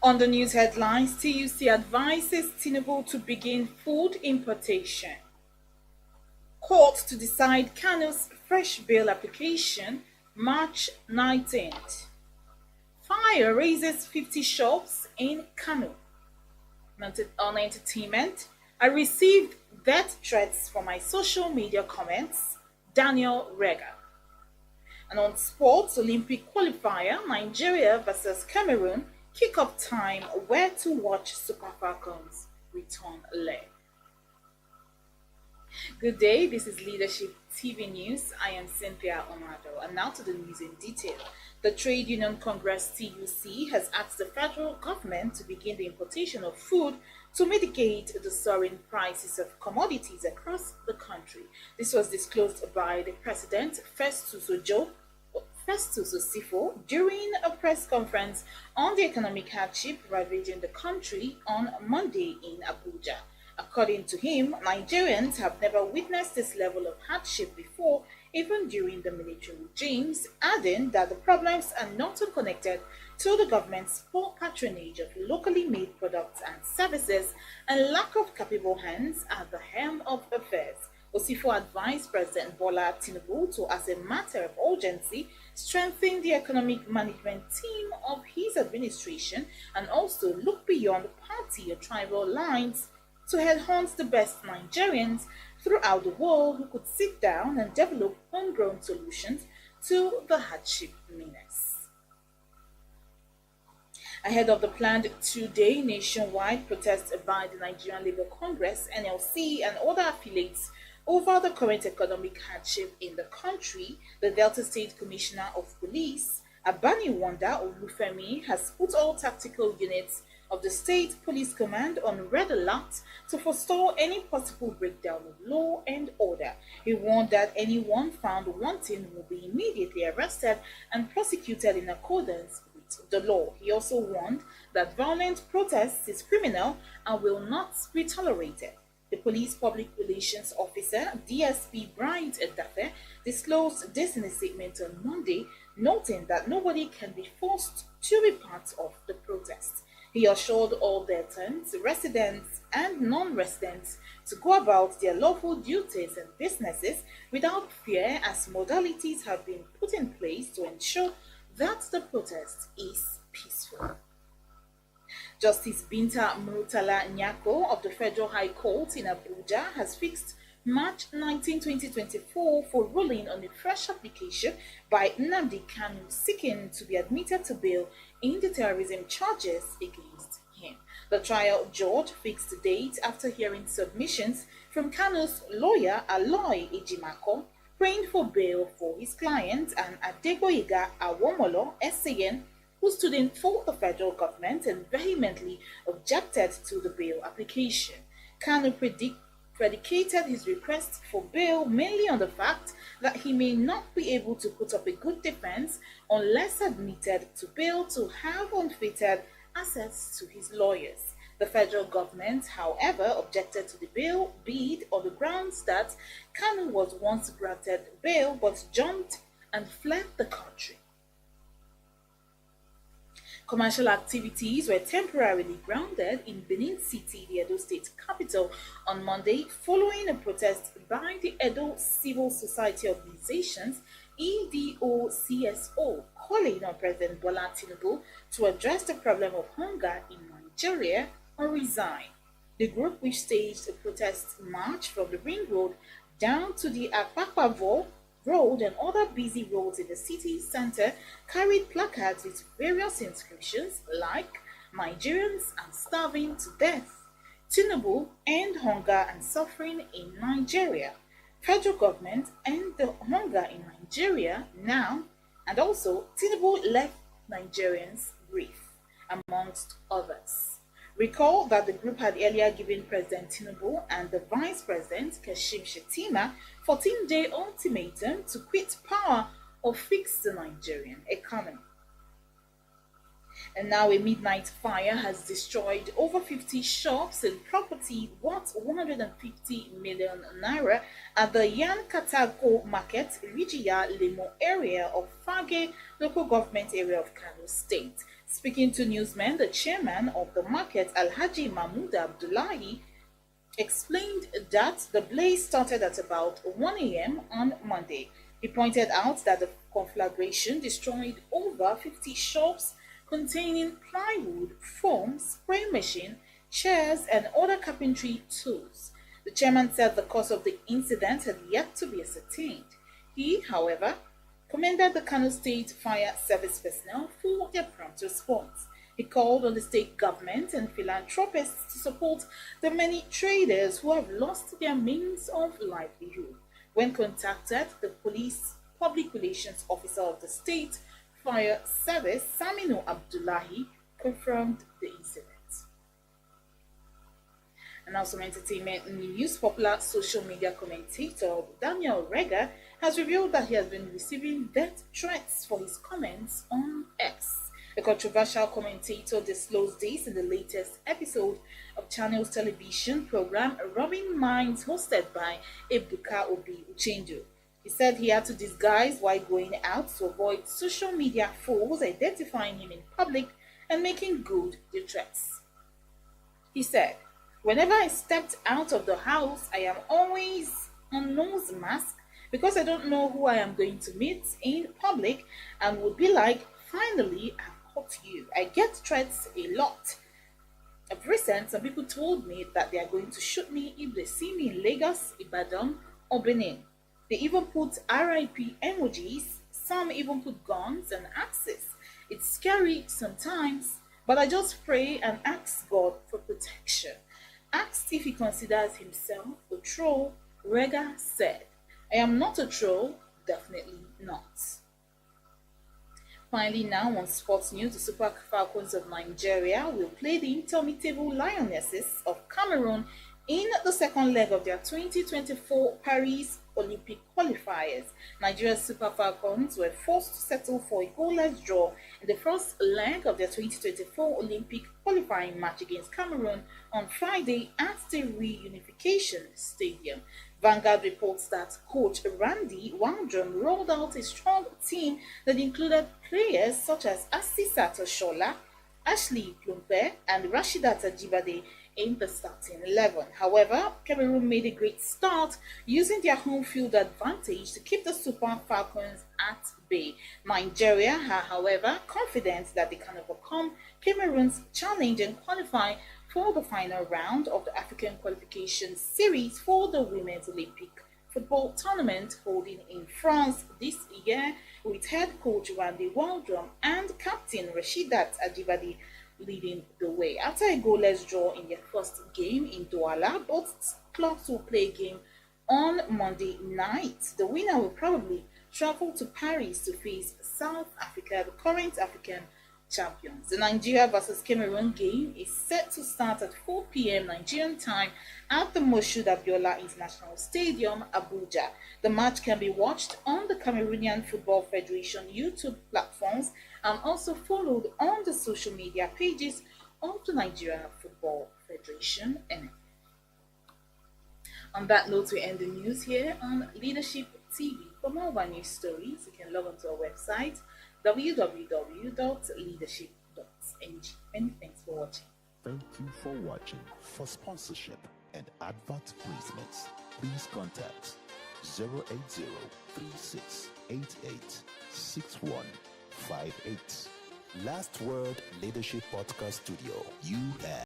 On the news headlines, TUC advises Tinubu to begin food importation. Court to decide Kanu's fresh bail application March 19th. Fire raises 50 shops in Kanu. On entertainment, I received death threats for my social media comments. Daniel Rega. And on sports, Olympic qualifier, Nigeria versus Cameroon, kick-off time, where to watch Super Falcons return leg. Good day, this is Leadership TV News. I am Cynthia Omado, and now to the news in detail. The Trade Union Congress TUC has asked the federal government to begin the importation of food to mitigate the soaring prices of commodities across the country. This was disclosed by the President Festus Osifo during a press conference on the economic hardship ravaging the country on Monday in Abuja. According to him, Nigerians have never witnessed this level of hardship before, even during the military regimes, adding that the problems are not unconnected to the government's poor patronage of locally made products and services and lack of capable hands at the helm of affairs. Osifo advised President Bola Tinubu to, as a matter of urgency, strengthen the economic management team of his administration and also look beyond party or tribal lines to headhunt the best Nigerians throughout the world who could sit down and develop homegrown solutions to the hardship menace. Ahead of the planned two-day nationwide protest by the Nigerian Labour Congress, NLC, and other affiliates over the current economic hardship in the country, the Delta State Commissioner of Police, Abaniwanda Olufemi, has put all tactical units of the State Police Command on red alert to forestall any possible breakdown of law and order. He warned that anyone found wanting will be immediately arrested and prosecuted in accordance with the law. He also warned that violent protests is criminal and will not be tolerated. The Police Public Relations Officer, DSP Bright Edafe, disclosed this in a statement on Monday, noting that nobody can be forced to be part of the protest. He assured all Deltans, residents and non-residents to go about their lawful duties and businesses without fear, as modalities have been put in place to ensure that the protest is peaceful. Justice Binta Murtala Nyako of the Federal High Court in Abuja has fixed March 19, 2024 for ruling on a fresh application by Nnamdi Kanu seeking to be admitted to bail in the terrorism charges against him. The trial judge fixed the date after hearing submissions from Kanu's lawyer Aloy Ejimako praying for bail for his client and Adegoyiga Awomolo SAN, who stood in for the federal government and vehemently objected to the bail application. Kanu predicated his request for bail mainly on the fact that he may not be able to put up a good defense unless admitted to bail to have unfettered access to his lawyers. The federal government, however, objected to the bail bid on the grounds that Kanu was once granted bail but jumped and fled the country. Commercial activities were temporarily grounded in Benin City, the Edo State capital, on Monday following a protest by the Edo Civil Society Organizations EDOCSO, calling on President Bola Tinubu to address the problem of hunger in Nigeria or resign. The group, which staged a protest march from the Ring Road down to the Akpakpavo Road and other busy roads in the city center, carried placards with various inscriptions like "Nigerians are starving to death," "Tinubu end hunger and suffering in Nigeria," "Federal government end the hunger in Nigeria now," and also "Tinubu left Nigerians grief," amongst others. Recall that the group had earlier given President Tinubu and the Vice President Kashim Shettima 14-day ultimatum to quit power or fix the Nigerian economy. And now a midnight fire has destroyed over 50 shops and property worth 150 million naira at the Yan Katako Market, Rijiya Lemo area of Fage local government area of Kano State. Speaking to newsmen, the chairman of the market, Alhaji Mahmoud Abdullahi, explained that the blaze started at about 1 a.m. on Monday. He pointed out that the conflagration destroyed over 50 shops containing plywood, foam, spray machine, chairs, and other carpentry tools. The chairman said the cause of the incident had yet to be ascertained. He, however, commended the Kano State Fire Service personnel for their prompt response. He called on the state government and philanthropists to support the many traders who have lost their means of livelihood. When contacted, the police public relations officer of the state fire service, Saminu Abdullahi, confirmed the incident. And now some entertainment news. Popular social media commentator Daniel Rega has revealed that he has been receiving death threats for his comments on X. The controversial commentator disclosed this in the latest episode of Channel's television program Rubbing Minds, hosted by Ebuka Obi Uchendu. He said he had to disguise while going out to avoid social media foes identifying him in public and making good the threats. He said, "Whenever I stepped out of the house, I am always on nose mask because I don't know who I am going to meet in public and would be like, finally, I've caught you." I get threats a lot. Of recent, some people told me that they are going to shoot me if they see me in Lagos, Ibadan, or Benin. They even put RIP emojis, some even put guns and axes. It's scary sometimes, but I just pray and ask God for protection. Asked if he considers himself a troll, Rega said, "I am not a troll, definitely not." Finally, now on sports news, the Super Falcons of Nigeria will play the indomitable Lionesses of Cameroon in the second leg of their 2024 Paris Olympic qualifiers. Nigeria's Super Falcons were forced to settle for a goalless draw in the first leg of their 2024 Olympic qualifying match against Cameroon on Friday at the Reunification Stadium. Vanguard reports that coach Randy Waldrum rolled out a strong team that included players such as Asisat Shola, Ashley Plumpe, and Rashidat Ajibade in the starting 11. However, Cameroon made a great start using their home field advantage to keep the Super Falcons at bay. Nigeria are, however, confident that they can overcome Cameroon's challenge and qualify for the final round of the African Qualification Series for the Women's Olympic Football Tournament holding in France this year, with head coach Randy Waldrum and captain Rashidat Ajibade leading the way. After a goalless draw in their first game in Douala, both clubs will play a game on Monday night. The winner will probably travel to Paris to face South Africa, the current African champions. The Nigeria versus Cameroon game is set to start at 4 p.m. Nigerian time at the Moshood Abiola International Stadium, Abuja. The match can be watched on the Cameroonian Football Federation YouTube platforms and also followed on the social media pages of the Nigerian Football Federation. And on that note, we end the news here on Leadership TV. For more of our news stories, you can log on to our website www.leadership.ng. Many thanks for watching. Thank you for watching. For sponsorship and advert placements, please contact 080-3688-6158. Last Word Leadership Podcast Studio. You have